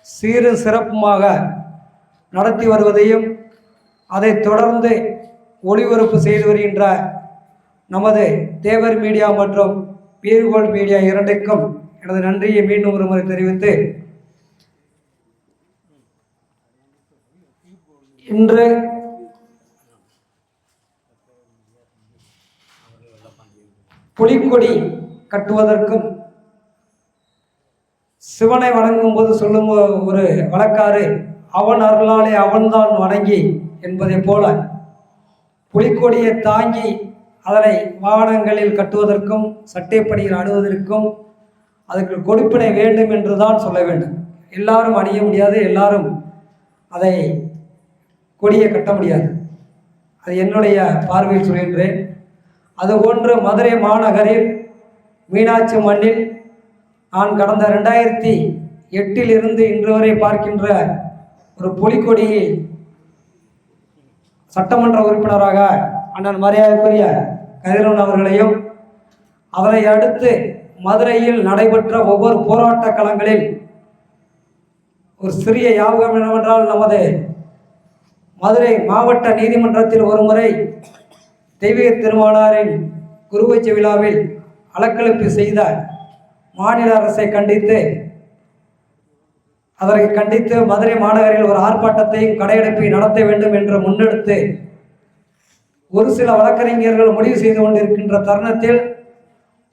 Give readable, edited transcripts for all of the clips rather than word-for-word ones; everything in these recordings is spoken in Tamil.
சீரும் சிறப்புமாக நடத்தி வருவதையும் அதை தொடர்ந்து ஒளிபரப்பு செய்து வருகின்ற நமது தேவர் மீடியா மற்றும் பீர்கோல் மீடியா இரண்டுக்கும் எனது நன்றியை மீண்டும் ஒரு முறை தெரிவித்து, இன்று புலிக்கொடி கட்டுவதற்கும் சிவனை வணங்கும் போது சொல்லும் ஒரு வழக்காறு, அவன் அருளாலே அவன்தான் வணங்கி என்பதை போல புலிக்கொடியை தாங்கி அதனை வாகனங்களில் கட்டுவதற்கும் சட்டைப்படியில் ஆடுவதற்கும் அதற்கு கொடுப்பினை வேண்டும் என்று தான் சொல்ல வேண்டும். எல்லாரும் அணிய முடியாது, எல்லாரும் அதை கொடியை கட்ட முடியாது. அது என்னுடைய பார்வையில் சொல்கின்றேன். அதுபோன்று மதுரை மாநகரில் மீனாட்சி மண்ணில் நான் கடந்த 2008 இன்று வரை பார்க்கின்ற ஒரு புலிக்கொடியில் சட்டமன்ற உறுப்பினராக அண்ணன் மரியாதைக்குரிய கதிரவன் அவர்களையும், அதனை அடுத்து மதுரையில் நடைபெற்ற ஒவ்வொரு போராட்ட களங்களில் ஒரு சிறிய யாபகம் என்னவென்றால், நமது மதுரை மாவட்ட நீதிமன்றத்தில் ஒரு முறை தெய்வீக திருமாலாரின் குருவச்ச விழாவில் அலக்கழிப்பு செய்த மாநில அரசை கண்டித்து அதற்கு கண்டித்து மதுரை மாநகரில் ஒரு ஆர்ப்பாட்டத்தையும் கடையெடுப்பை நடத்த வேண்டும் என்று முன்னெடுத்து ஒரு சில வழக்கறிஞர்கள் முடிவு செய்து கொண்டிருக்கின்ற தருணத்தில்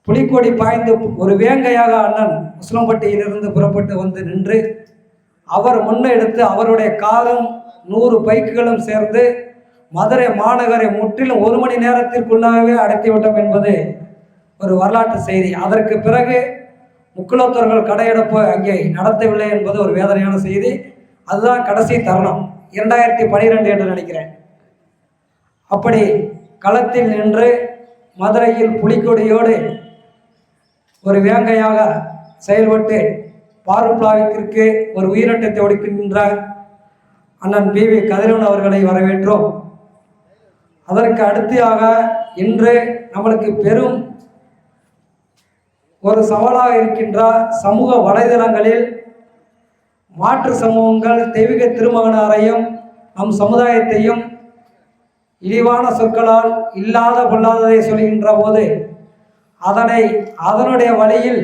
புலிக்கொடி பாய்ந்து ஒரு வேங்கையாக அண்ணன் உசிலம்பட்டியிலிருந்து புறப்பட்டு வந்து நின்று அவர் முன்னெடுத்து அவருடைய காரும் 100 பைக்குகளும் சேர்ந்து மதுரை மாநகரை முற்றிலும் 1 மணி நேரத்திற்குள்ளாகவே அடைத்துவிட்டோம் என்பது ஒரு வரலாற்று செய்தி. அதற்கு பிறகு முக்குலத்தோர்கள் கடையெடுப்பு அங்கே நடத்தவில்லை என்பது ஒரு வேதனையான செய்தி. அதுதான் கடைசி தருணம் 2012 என்று நினைக்கிறேன். அப்படி களத்தில் நின்று மதுரையில் புலிக்கொடியோடு ஒரு வேங்கையாக செயல்பட்டு பார்வலாவிற்கு ஒரு உயிரோட்டத்தை ஒடுக்கின்ற அண்ணன் பிவி கதிரவன் அவர்களை வரவேற்றோம். அதற்கு அடுத்ததாக இன்று நம்மளுக்கு பெரும் ஒரு சவாலாக இருக்கின்ற சமூக வலைதளங்களில் மாற்று சமூகங்கள் தெய்வீக திருமகனாரையும் நம் சமுதாயத்தையும் இழிவான சொற்களால் இல்லாத பொல்லாததை சொல்கின்ற போது அதனுடைய வழியில்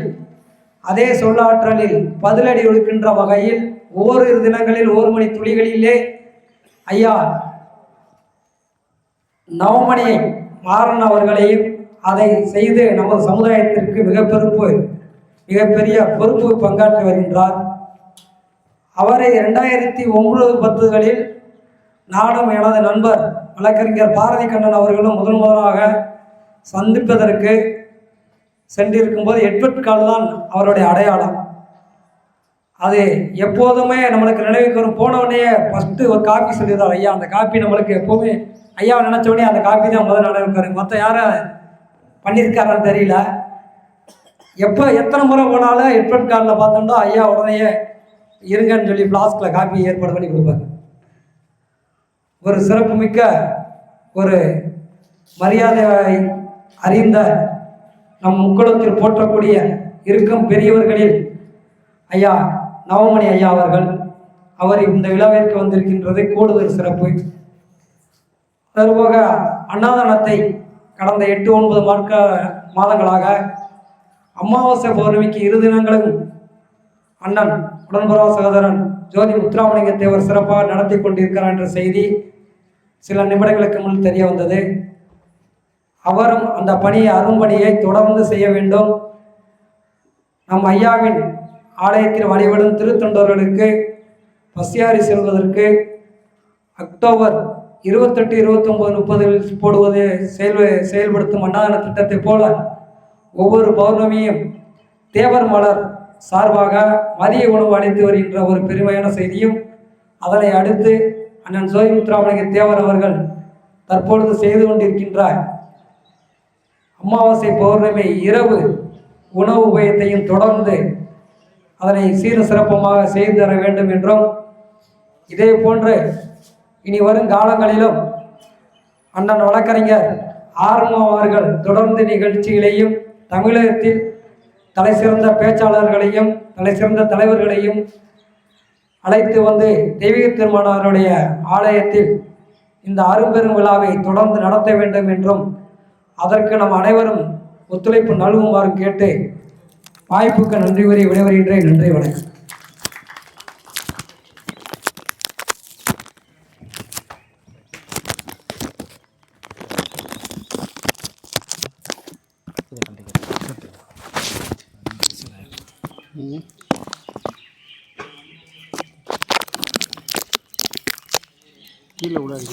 அதே சொல்லாற்றலில் பதிலடி ஒடுக்கின்ற வகையில் ஓரிரு தினங்களில் 1 மணி துளிகளிலே ஐயா நவமணி மாறன் அவர்களையும் அதை செய்து நமது சமுதாயத்திற்கு மிகப்பெரிய பொறுப்பு பங்காற்றி வருகின்றார். அவரை 2009-10களில் நானும் எனது நண்பர் வழக்கறிஞர் பாரதி கண்ணன் அவர்களும் முதலாக சந்திப்பதற்கு சென்றிருக்கும் போது எட்வர்ட் கால் தான் அவருடைய அடையாளம். அது எப்போதுமே நம்மளுக்கு நினைவுக்கு வரும். போனவுடனே ஃபஸ்ட்டு ஒரு காப்பி சொல்லிடுறார் ஐயா. அந்த காப்பி நம்மளுக்கு எப்போவுமே ஐயாவை நினச்சோடனே அந்த காப்பி தான் முதல் நினைவுக்காரு. மற்ற யாரை பண்ணியிருக்காரான்னு தெரியல. எத்தனை முறை போனாலும் எட்வர்ட் காலில் பார்த்தோம்னா ஐயா உடனே இருங்கன்னு சொல்லி ஃப்ளாஸ்கில் காப்பி ஏற்பாடு பண்ணி கொடுப்பாங்க. ஒரு சிறப்புமிக்க ஒரு மரியாதை அறிந்த நம் முக்குளத்தில் போற்றக்கூடிய இருக்கும் பெரியவர்களில் ஐயா நவமணி ஐயா அவர் இந்த விழாவிற்கு வந்திருக்கின்றது கூடுதல் சிறப்பு. அதுபோக அன்னதானத்தை கடந்த 8-9 மாதங்களாக அமாவாசை பௌர்ணமிக்கு 2 தினங்களும் அண்ணன் உடன்புறா சகோதரன் ஜோதி முத்துராமலிங்க தேவர் சிறப்பாக நடத்தி கொண்டிருக்கிறார் என்ற செய்தி சில நிமிடங்களுக்கு முன் தெரிய வந்தது. அவரும் அந்த அரும்பணியை தொடர்ந்து செய்ய வேண்டும். நம் ஐயாவின் ஆலயத்தில் வழிபடும் திருத்தொண்டர்களுக்கு பசியாரி செல்வதற்கு அக்டோபர் 28, 29, 30 போடுவது செயல்படுத்தும் அன்னதான திட்டத்தை போல ஒவ்வொரு பௌர்ணமியும் தேவர் மலர் சார்பாக மதிய உணவு அளித்து வருகின்ற ஒரு பெருமையான செய்தியும், அதனை அடுத்து அண்ணன் ஜோதி முத்துராமலிங்க தேவர் அவர்கள் தற்பொழுது செய்து கொண்டிருக்கின்ற அமாவாசை பௌர்ணமி இரவு உணவு உபயத்தையும் தொடர்ந்து அதனை சீர சிறப்பமாக செய்து தர வேண்டும் என்றும், இதே போன்று இனி வரும் காலங்களிலும் அண்ணன் வழக்கறிஞர் ஆர்மோ அவர்கள் தொடர்ந்து நிகழ்ச்சிகளையும் தமிழகத்தில் தலைசிறந்த பேச்சாளர்களையும் தலைசிறந்த தலைவர்களையும் அழைத்து வந்து தெய்வீக திருமணருடைய ஆலயத்தில் இந்த அரும்பெரும் விழாவை தொடர்ந்து நடத்த வேண்டும் என்றும் அதற்கு நம் அனைவரும் ஒத்துழைப்பு நல்குமாறு கேட்டு வாய்ப்புக்கு நன்றி கூறி விடைபெறுகின்றேன். நன்றி, வணக்கம். கீழே விடாது.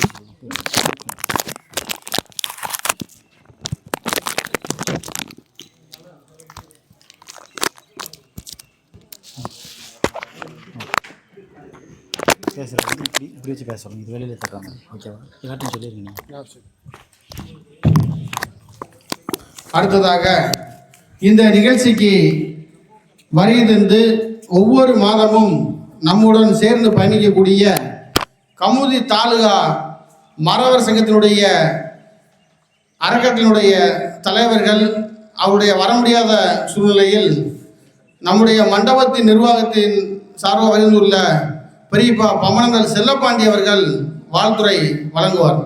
பேசுகிறது இப்படி வச்சு பேசணும். இது வெளியில் தர்றாங்க. ஓகேவா? எல்லாத்தையும் சொல்லியிருக்கீங்க. அடுத்ததாக இந்த நிகழ்ச்சிக்கு வருகை தந்து ஒவ்வொரு மாதமும் நம்முடன் சேர்ந்து பயணிக்கக்கூடிய கமுதி தாலுகா மறவர் சங்கத்தினுடைய அறக்கட்டளையினுடைய தலைவர்கள் அவருடைய வர முடியாத சூழ்நிலையில் நம்முடைய மண்டபத்தின் நிர்வாகத்தின் சார்பாக வருந்துள்ள பெரியப்பா பமனந்தல் செல்லப்பாண்டி அவர்கள் வாழ்த்துரை வழங்குவார்.